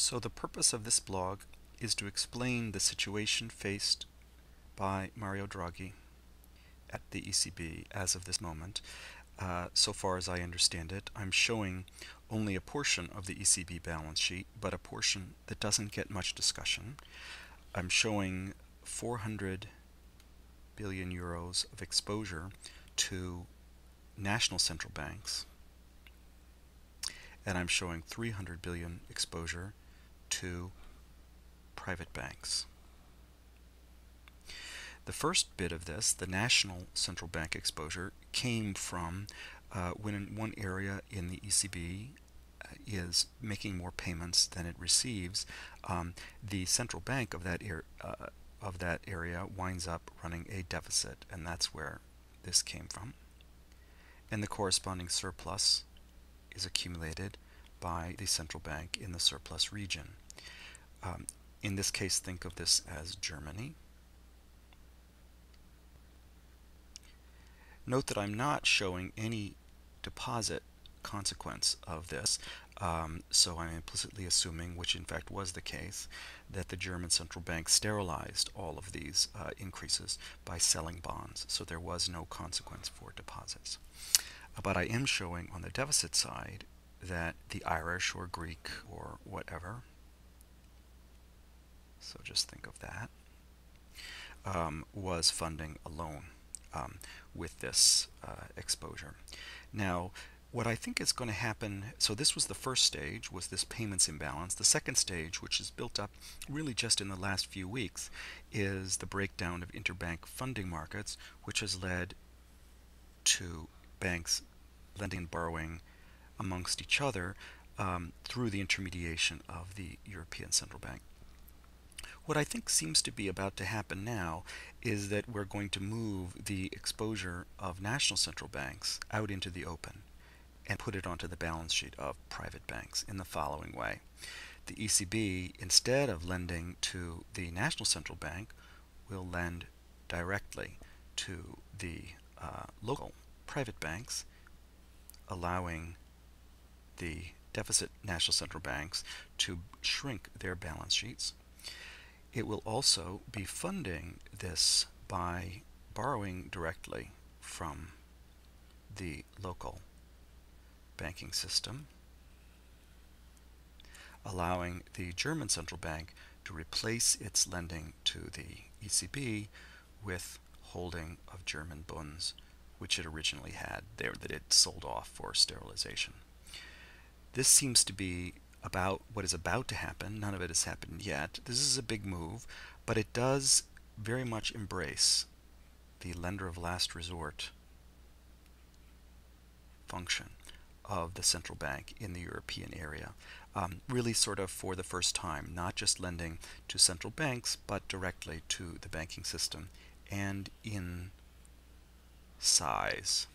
So the purpose of this blog is to explain the situation faced by Mario Draghi at the ECB as of this moment. So far as I understand it, I'm showing only a portion of the ECB balance sheet, but a portion that doesn't get much discussion. I'm showing 400 billion euros of exposure to national central banks, and I'm showing 300 billion exposure to private banks. The first bit of this, the national central bank exposure, came from when one area in the ECB is making more payments than it receives. The central bank of that area winds up running a deficit, and that's where this came from. And the corresponding surplus is accumulated by the central bank in the surplus region. In this case, think of this as Germany. Note that I'm not showing any deposit consequence of this, so I'm implicitly assuming, which in fact was the case, that the German central bank sterilized all of these increases by selling bonds, so there was no consequence for deposits. But I am showing on the deficit side that the Irish or Greek or whatever, so just think of that, was funding a loan with this exposure. Now, what I think is going to happen, so this was the first stage, was this payments imbalance. The second stage, which is built up really just in the last few weeks, is the breakdown of interbank funding markets, which has led to banks lending and borrowing amongst each other through the intermediation of the European Central Bank. What I think seems to be about to happen now is that we're going to move the exposure of national central banks out into the open and put it onto the balance sheet of private banks in the following way. The ECB, instead of lending to the national central bank, will lend directly to the local private banks, allowing the deficit national central banks to shrink their balance sheets. It will also be funding this by borrowing directly from the local banking system, allowing the German central bank to replace its lending to the ECB with holding of German bonds, which it originally had there that it sold off for sterilization. This seems to be about what is about to happen. None of it has happened yet. This is a big move, but it does very much embrace the lender of last resort function of the central bank in the European area. Really sort of for the first time, not just lending to central banks, but directly to the banking system and in size.